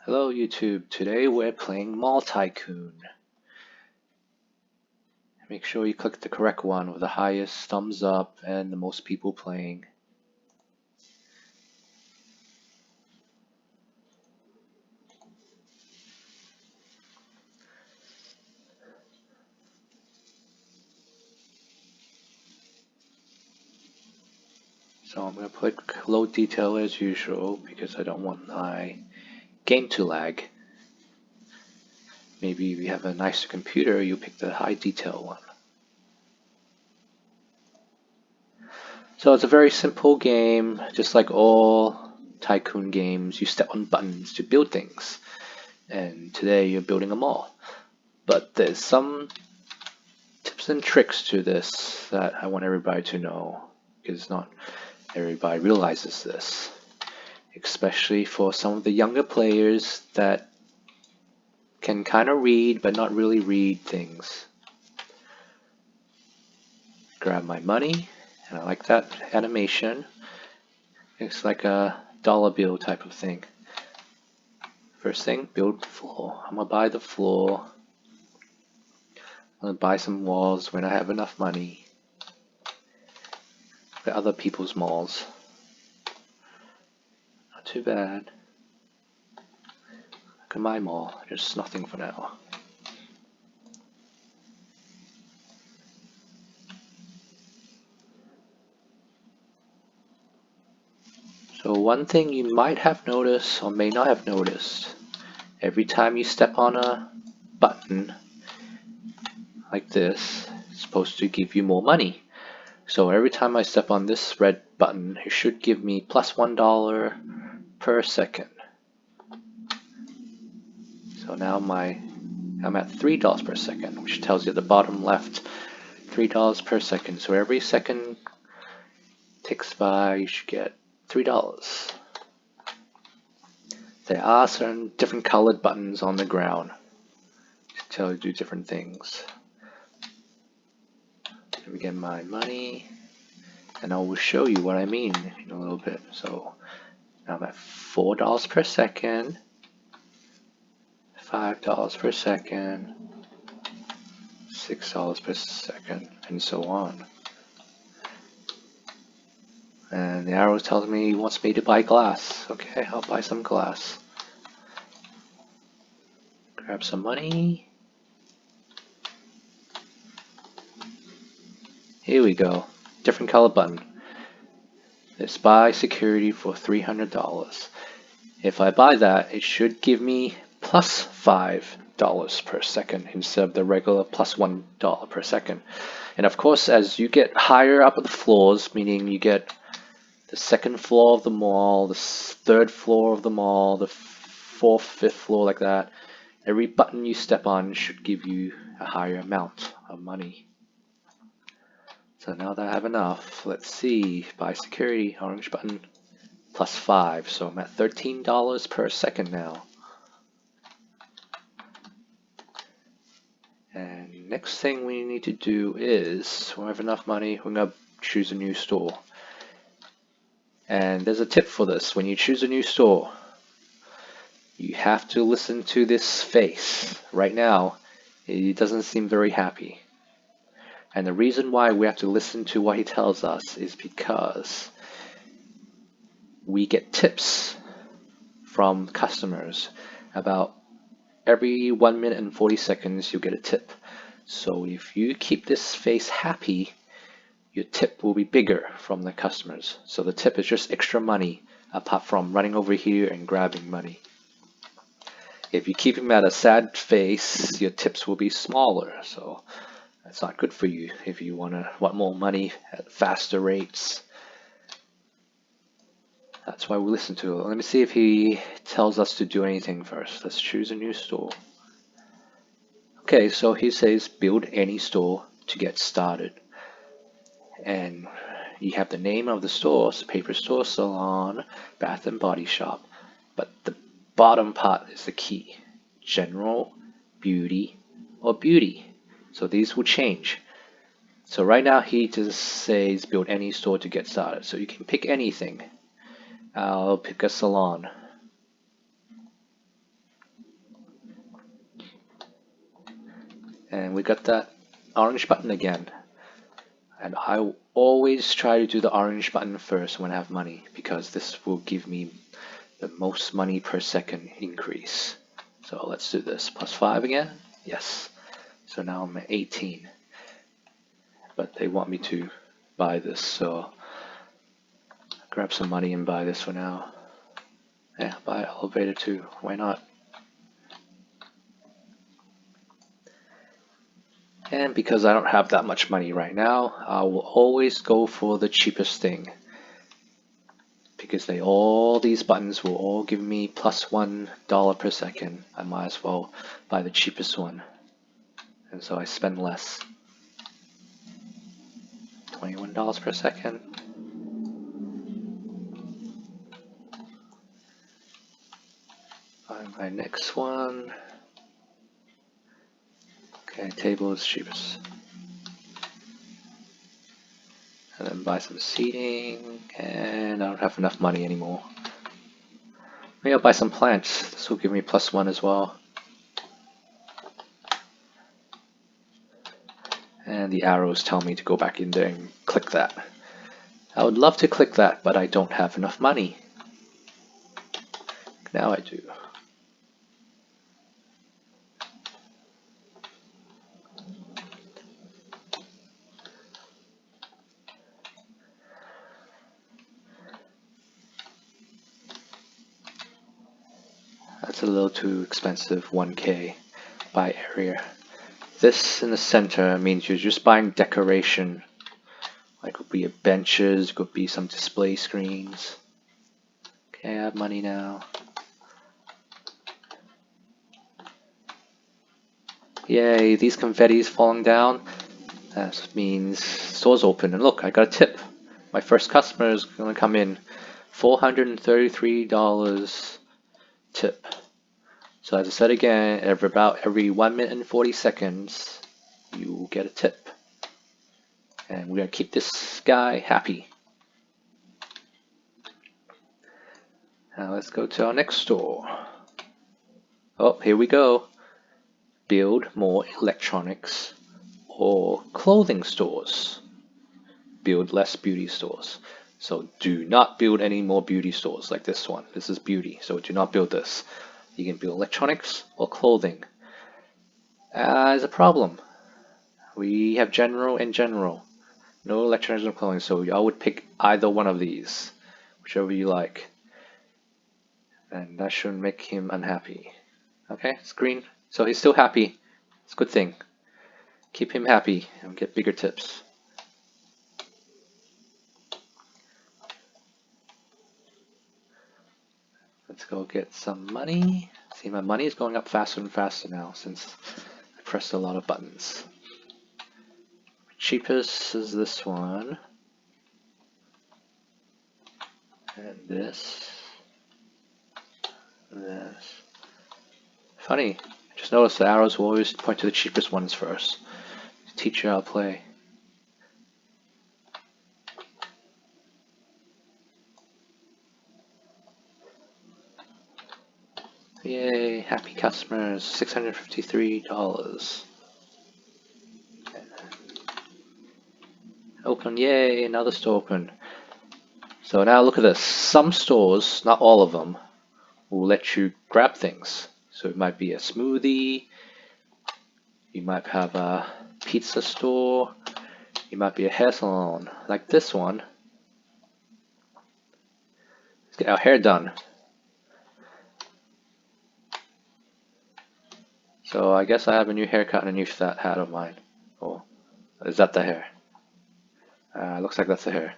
Hello YouTube, today we're playing Mall Tycoon. Make sure you click the correct one with the highest thumbs up and the most people playing. So I'm going to put low detail as usual because I don't want my game to lag. Maybe if you have a nicer computer, you pick the high detail one. So it's a very simple game, just like all Tycoon games. You step on buttons to build things. And today you're building a mall. But there's some tips and tricks to this that I want everybody to know, because not everybody realizes this, especially for some of the younger players that can kind of read but not really read things. Grab my money, and I like that animation. It's like a dollar bill type of thing. First thing, build floor. I'm gonna buy the floor. I'm gonna buy some walls when I have enough money for other people's malls. Not too bad. Look at my mall, just nothing for now. So one thing you might have noticed or may not have noticed, every time you step on a button like this, it's supposed to give you more money. So every time I step on this red button, it should give me plus $1 per second. So now I'm at $3 per second, which tells you at the bottom left $3 per second. So every second ticks by, you should get $3. There are certain different colored buttons on the ground to tell you to do different things. Let me get my money, and I will show you what I mean in a little bit. So now I'm at $4 per second, $5 per second, $6 per second, and so on. And the arrow tells me he wants me to buy glass. Okay, I'll buy some glass. Grab some money. Here we go. Different color button. It's buy security for $300. If I buy that, it should give me plus $5 per second instead of the regular plus $1 per second. And of course, as you get higher up the floors, meaning you get the second floor of the mall, the third floor of the mall, the fourth, fifth floor, like that, every button you step on should give you a higher amount of money. So now that I have enough, let's see, buy security, orange button, plus 5, so I'm at $13 per second now. And next thing we need to do is, when we have enough money, we're going to choose a new store. And there's a tip for this. When you choose a new store, you have to listen to this face. Right now, he doesn't seem very happy. And the reason why we have to listen to what he tells us is because we get tips from customers. About every 1 minute and 40 seconds you get a tip. So if you keep this face happy, your tip will be bigger from the customers. So the tip is just extra money apart from running over here and grabbing money. If you keep him at a sad face, your tips will be smaller. So that's not good for you if you want more money at faster rates. That's why we listen to it. Let me see if he tells us to do anything first. Let's choose a new store. Okay, so he says build any store to get started. And you have the name of the store, paper store, salon, bath and body shop. But the bottom part is the key. General, beauty, or beauty. So these will change. So right now he just says build any store to get started. So you can pick anything. I'll pick a salon. And we got that orange button again. And I always try to do the orange button first when I have money, because this will give me the most money per second increase. So let's do this. +5 again. Yes. So now I'm at 18. But they want me to buy this, so grab some money and buy this for now. Yeah, buy elevator too. Why not? And because I don't have that much money right now, I will always go for the cheapest thing. Because all these buttons will all give me +$1 per second. I might as well buy the cheapest one. And so I spend less. $21 per second. Buy my next one. Okay, table is cheapest. And then buy some seating, and I don't have enough money anymore. Maybe I'll buy some plants. This will give me +1 as well. And the arrows tell me to go back in there and click that. I would love to click that, but I don't have enough money. Now I do. That's a little too expensive, 1K by area. This in the center means you're just buying decoration. Like could be benches, could be some display screens. Okay, I have money now. Yay, these confetti's falling down. That means store's open. And look, I got a tip. My first customer is gonna come in. $433 tip. So as I said again, every 1 minute and 40 seconds, you will get a tip. And we're gonna keep this guy happy. Now let's go to our next store. Oh, here we go. Build more electronics or clothing stores. Build less beauty stores. So do not build any more beauty stores like this one. This is beauty, so do not build this. You can build electronics or clothing. As a problem, we have general and general. No electronics or clothing, so I would pick either one of these, whichever you like. And that shouldn't make him unhappy. Okay, it's green, so he's still happy. It's a good thing. Keep him happy and get bigger tips. Let's go get some money. See, my money is going up faster and faster now since I pressed a lot of buttons. Cheapest is this one. And this. And this. Funny, just notice the arrows will always point to the cheapest ones first. Teach you how to play. Yay, happy customers, $653. Open, yay, another store open. So now look at this. Some stores, not all of them, will let you grab things. So it might be a smoothie, you might have a pizza store, you might be a hair salon, like this one. Let's get our hair done. So I guess I have a new haircut underneath that hat of mine. Oh, is that the hair? Looks like that's the hair.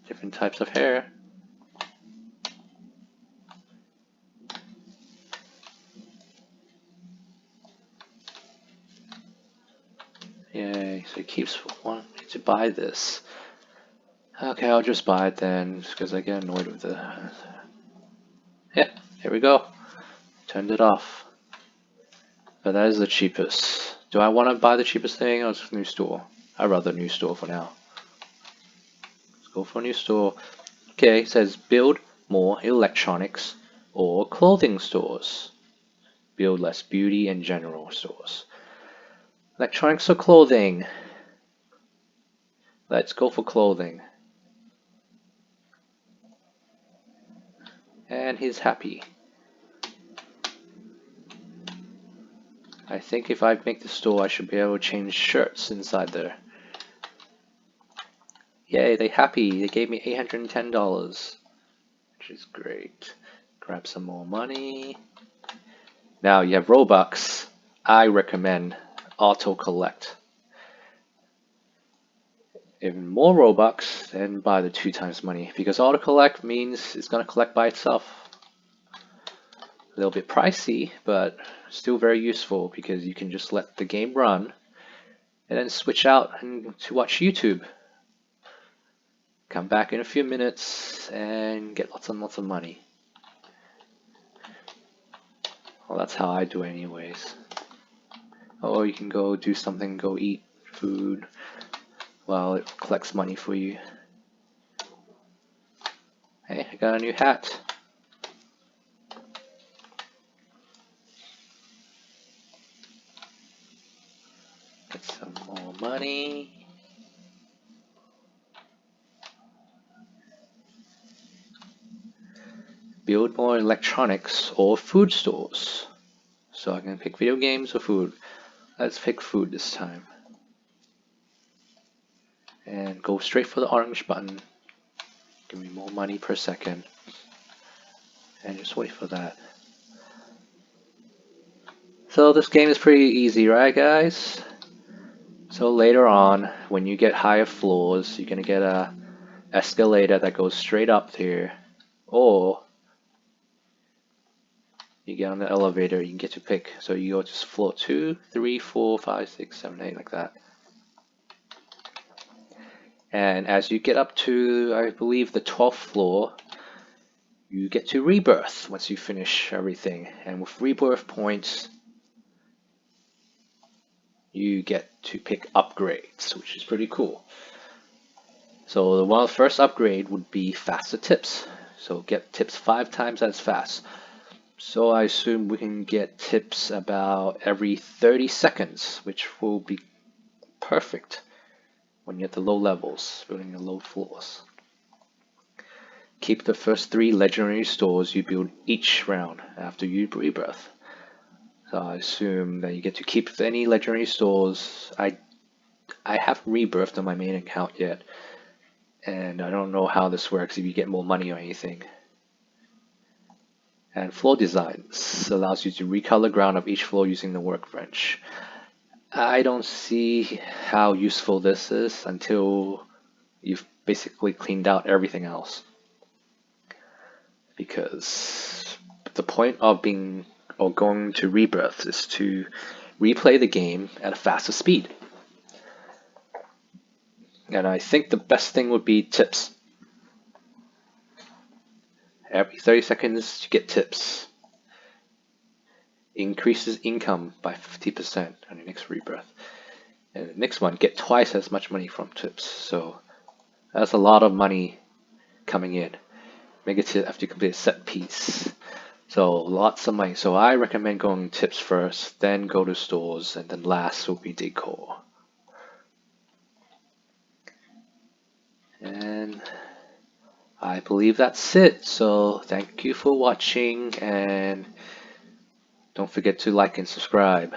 Different types of hair. Yay, so he keeps wanting to buy this. Okay, I'll just buy it then, because I get annoyed with the... Yeah, here we go. Turned it off. But that is the cheapest. Do I want to buy the cheapest thing or just new store? I'd rather new store for now. Let's go for a new store. Okay, it says build more electronics or clothing stores. build less beauty and general stores. Electronics or clothing? Let's go for clothing. And he's happy. I think if I make the store, I should be able to change shirts inside there. Yay, they happy. They gave me $810, which is great. Grab some more money. Now you have Robux. I recommend auto collect. Even more Robux, then buy the 2 times money, because auto collect means it's gonna collect by itself. A little bit pricey, but still very useful because you can just let the game run and then switch out to watch YouTube. Come back in a few minutes and get lots and lots of money. Well, that's how I do it anyways. Or you can go do something, go eat food while it collects money for you. Hey, I got a new hat. Get some more money. Build more electronics or food stores. So I can pick video games or food. Let's pick food this time. And go straight for the orange button. Give me more money per second. And just wait for that. So this game is pretty easy, right guys? So later on, when you get higher floors, you're gonna get a escalator that goes straight up here. Or you get on the elevator, you can get to pick. So you go to floor 2, 3, 4, 5, 6, 7, 8, like that. And as you get up to, I believe, the 12th floor, you get to rebirth once you finish everything. And with rebirth points, you get to pick upgrades, which is pretty cool. So the first upgrade would be faster tips. So get tips 5 times as fast. So I assume we can get tips about every 30 seconds, which will be perfect when you're at the low levels, building the low floors. Keep the first 3 legendary stores you build each round after you rebirth. So I assume that you get to keep any legendary stores. I haven't rebirthed on my main account yet, and I don't know how this works if you get more money or anything. And floor designs allows you to recolor ground of each floor using the workbench. I don't see how useful this is until you've basically cleaned out everything else. Because the point of going to rebirth is to replay the game at a faster speed. And I think the best thing would be tips. Every 30 seconds you get tips. Increases income by 50% on your next rebirth. And the next one, get twice as much money from tips. So that's a lot of money coming in. Make it to after you complete a set piece. So lots of money. So I recommend going tips first, then go to stores, and then last will be decor. And I believe that's it. So thank you for watching, and don't forget to like and subscribe.